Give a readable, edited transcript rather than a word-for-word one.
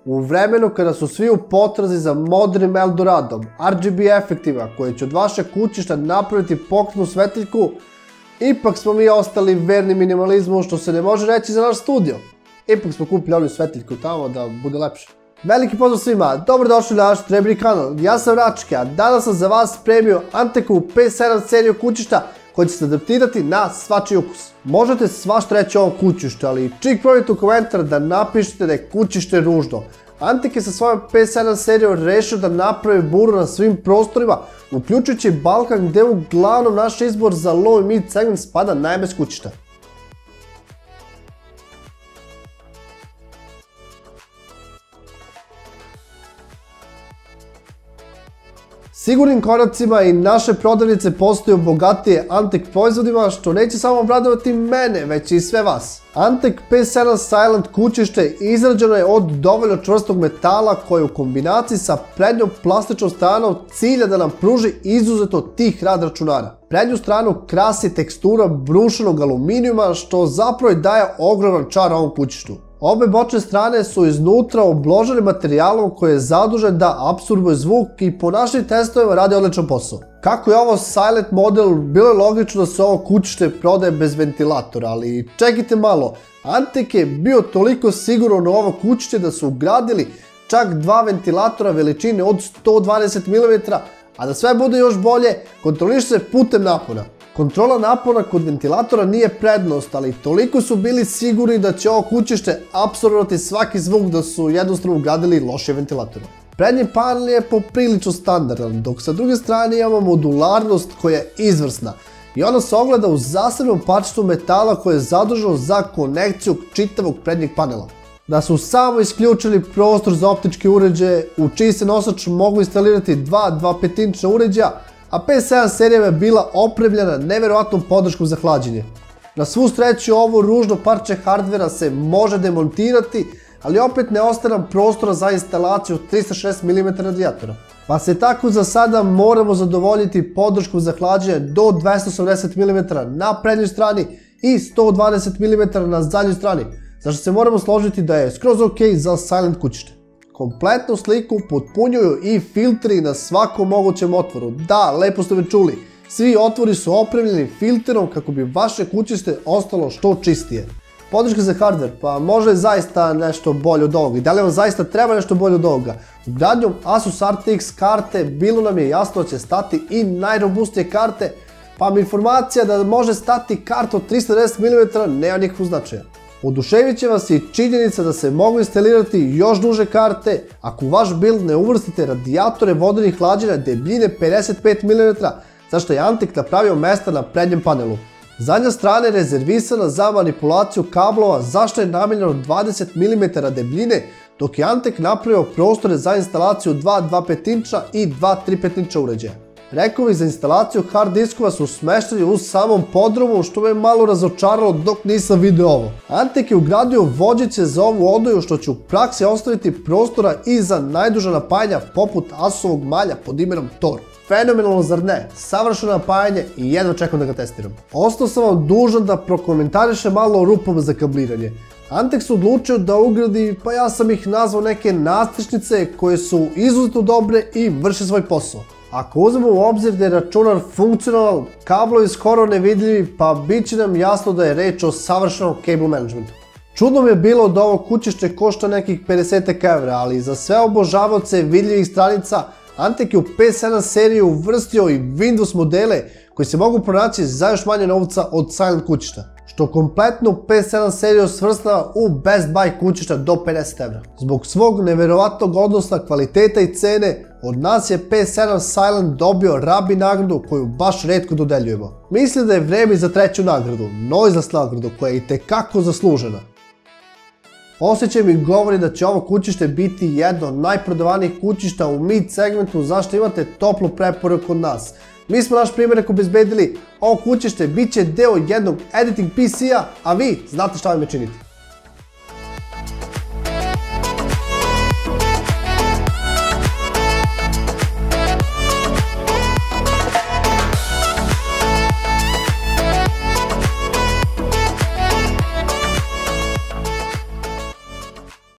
U vremenu kada su svi u potrazi za modernim Eldoradom, RGB efektima koji će od vašeg kućišta napraviti pokretnu svetiljku, ipak smo mi ostali verni minimalizmu, što se ne može reći za naš studio. Ipak smo kupili onu svetiljku tamo da bude lepše. Veliki pozdrav svima, dobrodošli na naš Trebri kanal, ja sam Račke, a danas sam za vas spremio Antekovu P7 seriju kućišta koji će se adaptirati na svačiji ukus. Možete svašta reći o ovom kućištu, ali čik probajte u komentar da napišete da je kućište ružno. Antek je sa svojom P7 serijom rešio da napravi buru na svim prostorima, uključujući Balkan gde uglavnom naš izbor za low i mid segment spada najbez kućišta. Sigurnim koracima i naše prodavnice postaju bogatije Antek proizvodima, što neće samo obradovati mene, već i sve vas. Antek P7 Silent kućište izrađeno je od dovoljno čvrstog metala koji u kombinaciji sa prednjom plastičnom stranom cilja da nam pruži izuzeto tih rad računara. Prednju stranu krasi tekstura brušenog aluminijuma, što zapravo daje ogroman čar ovom kućištu. Obe bočne strane su iznutra obložene materijalom koji je zadužen da apsorbuje zvuk i po našim testovima radi odličan posao. Kako je ovo silent model, bilo je logično da se ovo kućište prodaje bez ventilatora, ali čekajte malo, Antek je bio toliko siguran u ovo kućište da su ugradili čak dva ventilatora veličine od 120 mm, a da sve bude još bolje, kontroliše se putem napona. Kontrola napona kod ventilatora nije prednost, ali toliko su bili sigurni da će ovo kućište apsorbovati svaki zvuk da su jednostavno ugradili loše ventilatore. Prednji panel je poprilično standardan, dok sa druge strane imamo modularnost koja je izvrsna i ona se ogleda u zasebnom parčetu metala koje je zaduženo za konekciju čitavog prednjeg panela. Da su samo isključili prostor za optičke uređaje, u čiji se nosač mogu instalirati dva 2.5-inčna uređaja, a P7 serija je bila opremljena neverovatnom podrškom za hlađenje. Na svu sreću ovo ružno parče hardvera se može demontirati, ali opet ne ostaje nam prostora za instalaciju 306 mm radijatora. Pa se tako za sada moramo zadovoljiti podrškom za hlađenje do 280 mm na prednjoj strani i 120 mm na zadnjoj strani, zašto se moramo složiti da je skroz ok za silent kućište. Kompletnu sliku potpunjuju i filtri na svakom mogućem otvoru. Da, lepo ste me čuli, svi otvori su opremljeni filterom kako bi vaše kućište ostalo što čistije. Podrška za hardware, pa može zaista nešto bolje od ovoga i da li vam zaista treba nešto bolje od ovoga. Ugradnjom Asus RTX karte bilo nam je jasno da će stati i najrobustnije karte, pa mi informacija da može stati karta od 310 mm nema nikakvog značaja. Oduševit će vas i činjenica da se mogu instalirati još duže karte ako u vaš build ne uvrstite radijatore vodenih hlađenja debljine 55 mm, zašto je Antek napravio mesta na prednjem panelu. Zadnja strana je rezervisana za manipulaciju kablova, zašto je namenjeno 20 mm debljine, dok je Antek napravio prostore za instalaciju dva 2.5-inča i dva 3.5-inča uređaja. Rekovi za instalaciju hard diskova su smešteni u samom podrumu, što me malo razočaralo dok nisam video ovo. Antek je ugradio vođice za ovu odoju, što će u praksi ostaviti prostora i za najduža napajanja poput Asusovog malja pod imenom Thor. Fenomenalno, zar ne? Savršeno napajanje i jedva čekam da ga testiram. Ostao sam vam dužan da prokomentarišem malo o rupama za kabliranje. Antek su odlučio da ugradi, pa ja sam ih nazvao neke nastrešnice koje su izuzetno dobre i vrše svoj posao. Ako uzmemo u obzir da je računar funkcionalan, kablovi skoro nevidljivi, pa bit će nam jasno da je reč o savršenom cable managementu. Čudno mi je bilo da ovo kućište košta nekih 50 evra, ali za sve obožavaoce vidljivih stranica, Antek je u P7 seriju uvrstio i Windows modele koji se mogu pronaći za još manje novca od silent kućišta, što kompletnu P7 seriju svrstava u best buy kućišta do 50 evra. Zbog svog neverovatnog odnosa kvaliteta i cene, od nas je P7 Silent dobio Rabi nagradu koju baš retko dodeljujemo. Mislim da je vreme za treću nagradu, Noiseless nagradu, koja je itekako zaslužena. Osjećaj mi govori da će ovo kućište biti jedno od najprodavanijih kućišta u mid segmentu, zašto imate toplu preporuku od nas. Mi smo naš primjerak obezbedili, ovo kućište bit će deo jednog editing PC-a, a vi znate šta vam je činiti.